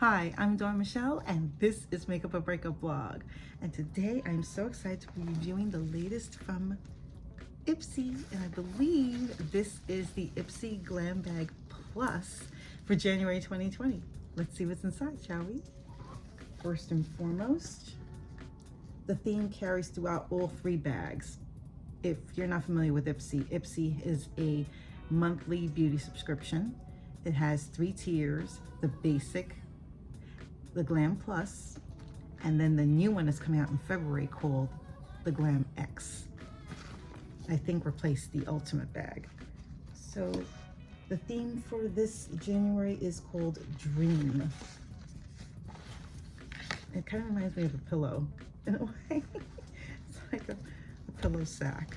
Hi, I'm Dawn Michelle, and this is Makeup or Breakup Vlog. And today I'm so excited to be reviewing the latest from Ipsy, and I believe this is the Ipsy Glam Bag Plus for January 2020. Let's see what's inside, shall we? First and foremost, the theme carries throughout all three bags. If you're not familiar with Ipsy, Ipsy is a monthly beauty subscription. It has 3 tiers: the basic, the Glam Plus, and then the new one is coming out in February called the Glam X. I think replaced the Ultimate bag. So the theme for this January is called Dream. It kind of reminds me of a pillow in a way. It's like a pillow sack.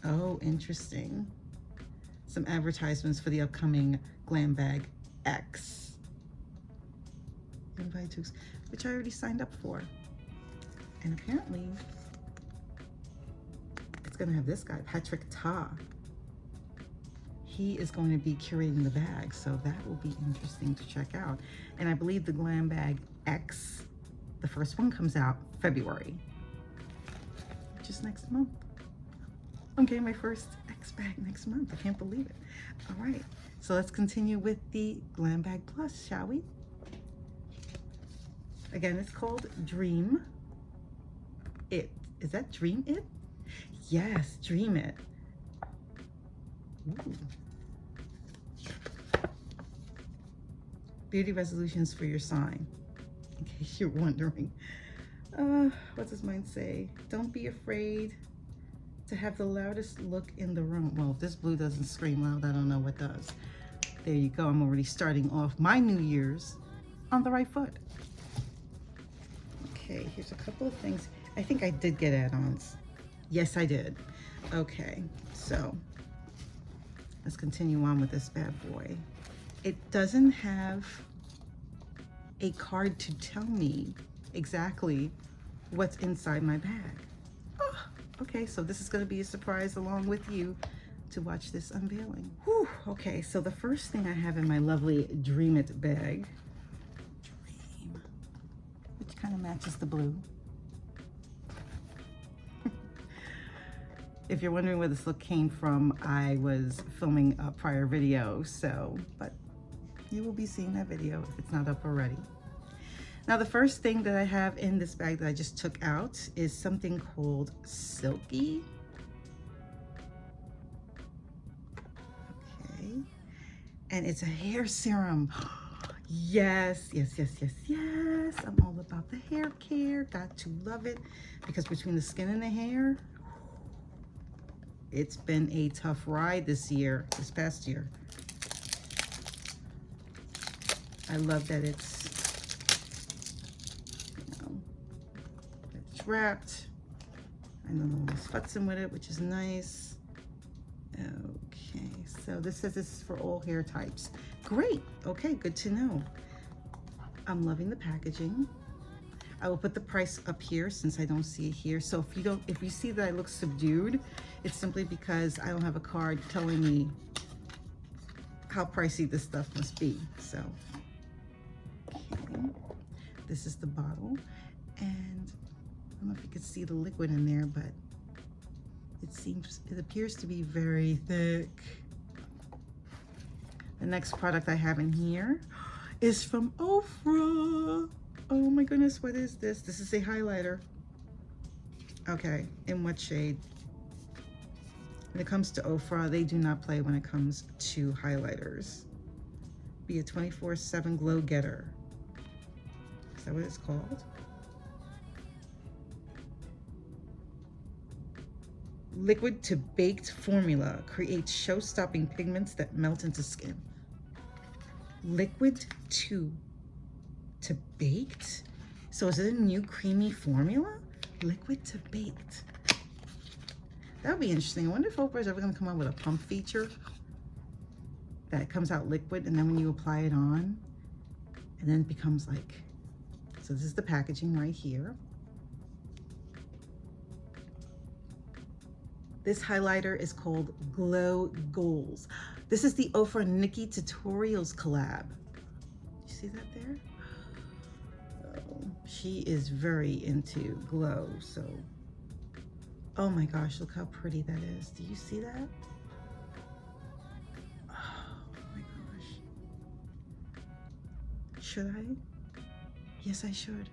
Oh, interesting. Some advertisements for the upcoming Glam Bag X. Invite to, which I already signed up for. And apparently it's gonna have this guy, Patrick Ta. He is going to be curating the bag, so that will be interesting to check out. And I believe the Glam Bag X, the first one, comes out February, which is next month. I'm getting my first X bag next month. I can't believe it. All right, so let's continue with the Glam Bag Plus, shall we? Again, it's called Dream It. Is that Dream It? Yes, Dream It. Ooh. Beauty resolutions for your sign, in case you're wondering. What does mine say? Don't be afraid to have the loudest look in the room. Well, if this blue doesn't scream loud, I don't know what does. There you go. I'm already starting off my New Year's on the right foot. Okay, here's a couple of things. I think I did get add-ons. Yes, I did. Okay, so let's continue on with this bad boy. It doesn't have a card to tell me exactly what's inside my bag. Oh, okay, so this is going to be a surprise along with you to watch this unveiling. Whew, okay, so the first thing I have in my lovely Dream It bag, which kind of matches the blue. If you're wondering where this look came from, I was filming a prior video, but you will be seeing that video if it's not up already. Now, the first thing that I have in this bag that I just took out is something called Silky. Okay, and it's a hair serum. Yes, yes, yes, yes, yes. I'm all about the hair care. Got to love it, because between the skin and the hair, it's been a tough ride this past year. I love that it's, it's wrapped. I know no one's futzing with it, which is nice. Okay, so this says this is for all hair types. Great, okay, good to know. I'm loving the packaging. I will put the price up here since I don't see it here. So if you see that I look subdued, it's simply because I don't have a card telling me how pricey this stuff must be. So, okay, this is the bottle, and I don't know if you can see the liquid in there, but it appears to be very thick. The next product I have in here is from Ofra. Oh my goodness, what is this? This is a highlighter. Okay, in what shade? When it comes to Ofra, they do not play when it comes to highlighters. Be a 24/7 glow getter. Is that what it's called? Liquid to baked formula creates show-stopping pigments that melt into skin. Liquid to baked? So is it a new creamy formula? Liquid to baked. That would be interesting. I wonder if Oprah is ever going to come out with a pump feature that comes out liquid, and then when you apply it on, and then it becomes like, so this is the packaging right here. This highlighter is called Glow Goals. This is the Ofra Nikki Tutorials collab. see that there? Oh, she is very into glow, so. Oh my gosh, look how pretty that is. Do you see that? Oh my gosh. Should I? Yes, I should.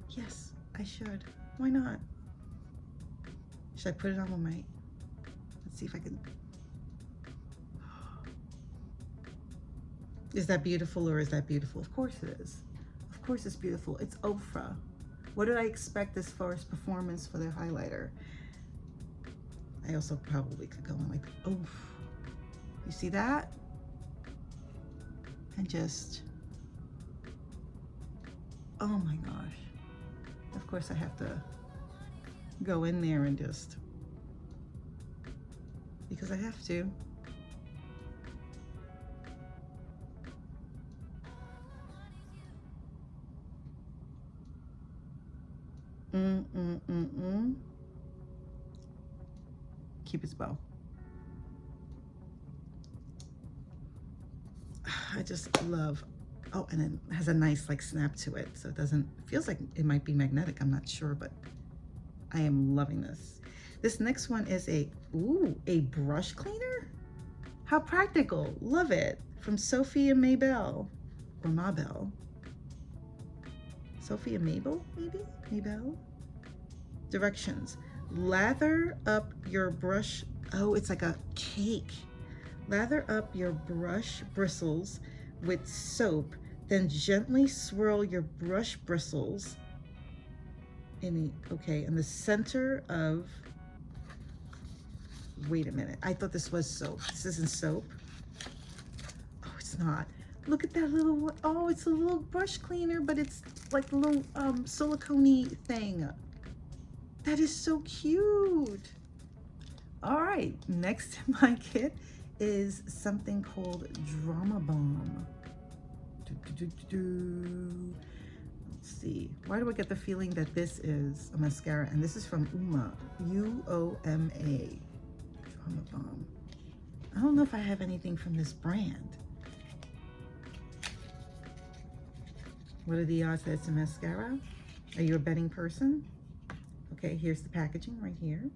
Yes, I should. Why not? Should I put it on with my, let's see if I can. Is that beautiful or is that beautiful? Of course it is. Of course it's beautiful. It's Ofra. What did I expect as far as performance for their highlighter? I also probably could go on like, oh, you see that? And just, oh my gosh. Of course I have to go in there and just, because I have to. Cupid's bow. I just love, oh, and it has a nice like snap to it, so it doesn't, it feels like it might be magnetic, I'm not sure, but I am loving this. This next one is a, ooh, a brush cleaner? How practical, love it. From Sophia Mabel, or Mabel. Sophia Mabel, maybe? Mabel? Directions. Lather up your brush, oh, it's like a cake. Lather up your brush bristles with soap, then gently swirl your brush bristles in the center of, wait a minute, I thought this was soap. This isn't soap. Oh, it's not. Look at that little one. Oh, it's a little brush cleaner, but it's like a little silicone thing. That is so cute. All right, next in my kit is something called Drama Bomb. Let's see. Why do I get the feeling that this is a mascara? And this is from Uma, U-O-M-A. Drama Bomb. I don't know if I have anything from this brand. What are the odds that it's a mascara? Are you a betting person? Okay, here's the packaging right here.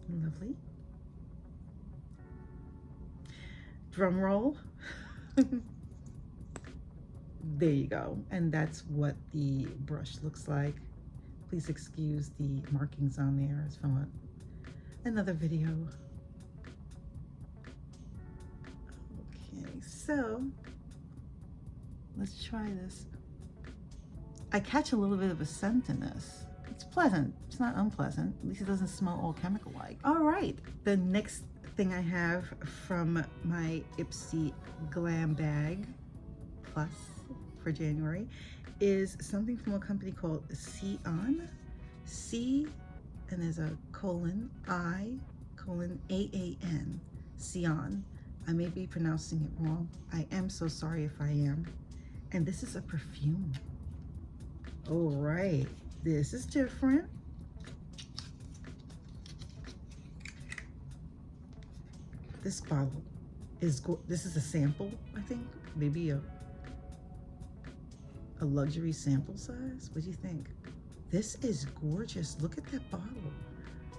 Lovely. Drum roll. There you go. And that's what the brush looks like. Please excuse the markings on there. It's from another video. Okay, so let's try this. I catch a little bit of a scent in this. It's pleasant. It's not unpleasant. At least it doesn't smell all chemical-like. All right, the next thing I have from my Ipsy Glam Bag Plus for January is something from a company called Sion. C, and there's a colon, I, colon, A-A-N, Sion. I may be pronouncing it wrong. I am so sorry if I am. And this is a perfume. All right, this is different. This bottle is, this is a sample, I think. Maybe a luxury sample size. What do you think? This is gorgeous. Look at that bottle.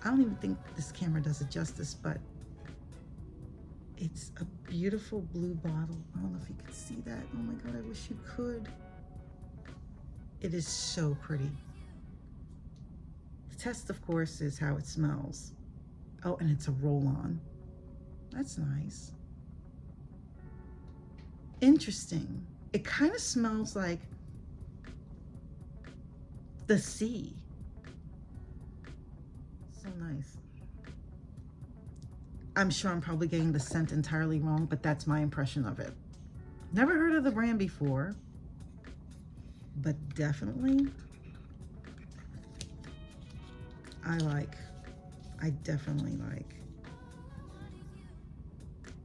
I don't even think this camera does it justice, but it's a beautiful blue bottle. I don't know if you could see that. Oh my God, I wish you could. It is so pretty. The test, of course, is how it smells. Oh, and it's a roll-on. That's nice. Interesting. It kind of smells like the sea. So nice. I'm sure I'm probably getting the scent entirely wrong, but that's my impression of it. Never heard of the brand before, but definitely I definitely like.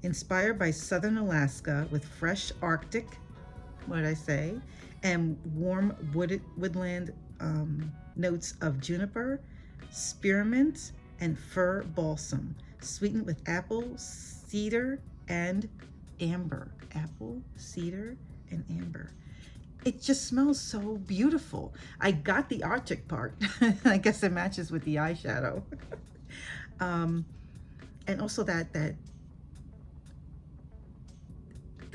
Inspired by Southern Alaska with fresh Arctic, what did I say? And warm woodland notes of juniper, spearmint, and fir balsam, sweetened with apple, cedar, and amber, apple, cedar, and amber. It just smells so beautiful. I got the Arctic part. I guess it matches with the eyeshadow. And also the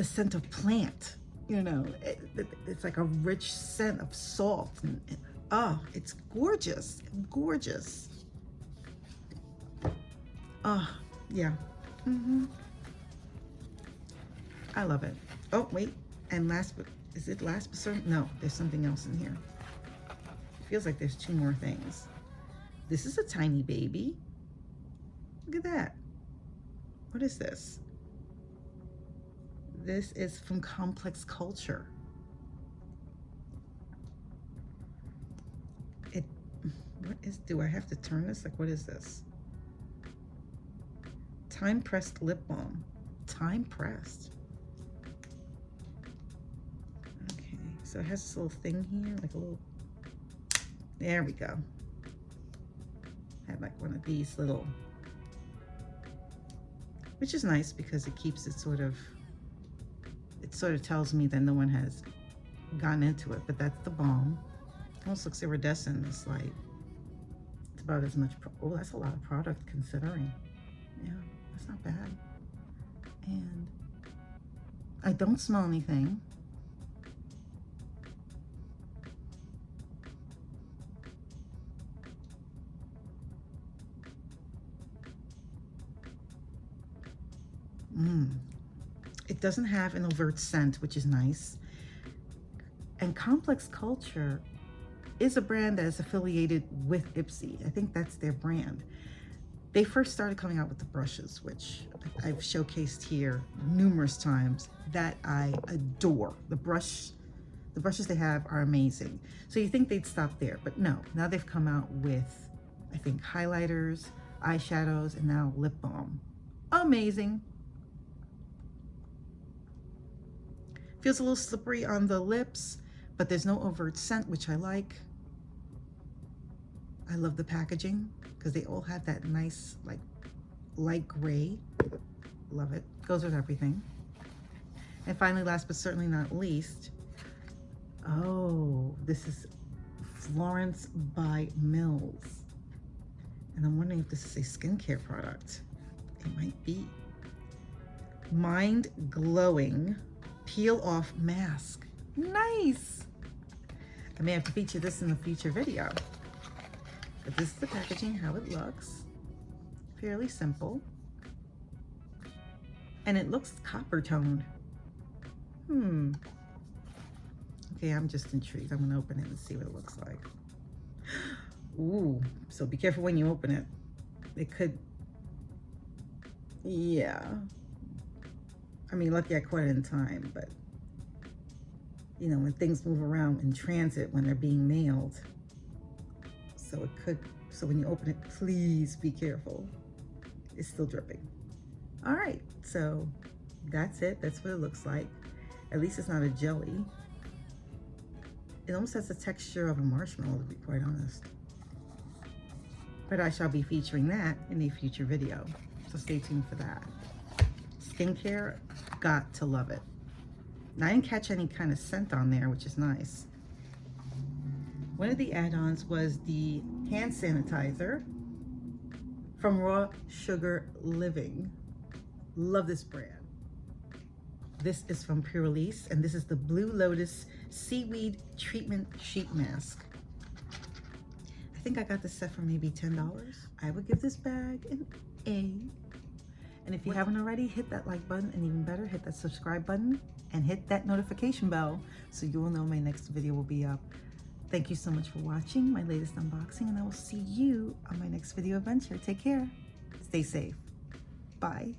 scent of plant, you know, it's like a rich scent of salt. And oh, it's gorgeous, gorgeous. Oh, yeah. I love it. Oh, wait. And is it last but certain? No, there's something else in here. It feels like there's 2 more things. This is a tiny baby. Look at that. What is this? This is from Complex Culture. Do I have to turn this? Like, what is this? Time pressed lip balm. Time pressed. Okay, so it has this little thing here, like a little, there we go. I have like one of these little, which is nice because it keeps it sort of tells me that no one has gotten into it, but that's the balm. Almost looks iridescent. It's like, it's about as much, oh, that's a lot of product considering. Yeah, that's not bad. And I don't smell anything. It doesn't have an overt scent, which is nice. And Complex Culture is a brand that is affiliated with Ipsy. I think that's their brand. They first started coming out with the brushes, which I've showcased here numerous times, that I adore. The brushes they have are amazing. So you think they'd stop there, but no. Now they've come out with, I think, highlighters, eyeshadows, and now lip balm. Amazing. Feels a little slippery on the lips, but there's no overt scent, which I like. I love the packaging because they all have that nice, like, light gray. Love it. Goes with everything. And finally, last but certainly not least, oh, this is Florence by Mills. And I'm wondering if this is a skincare product. It might be. Mind Glowing Peel Off Mask. Nice. I may have to feature this in a future video. But this is the packaging, how it looks. Fairly simple. And it looks copper toned. Okay, I'm just intrigued. I'm gonna open it and see what it looks like. Ooh, so be careful when you open it. It could, yeah. I mean, lucky I caught it in time, but you know, when things move around in transit, when they're being mailed, so it could, so when you open it, please be careful. It's still dripping. All right, so that's it. That's what it looks like. At least it's not a jelly. It almost has the texture of a marshmallow, to be quite honest. But I shall be featuring that in a future video, so stay tuned for that. Skincare, got to love it. Now, I didn't catch any kind of scent on there, which is nice. One of the add-ons was the hand sanitizer from Raw Sugar Living. Love this brand. This is from Pure Release, and this is the Blue Lotus Seaweed Treatment Sheet Mask. I think I got this set for maybe $10. I would give this bag an A. And if you haven't already, hit that like button, and even better, hit that subscribe button and hit that notification bell so you will know my next video will be up. Thank you so much for watching my latest unboxing, and I will see you on my next video adventure. Take care. Stay safe. Bye.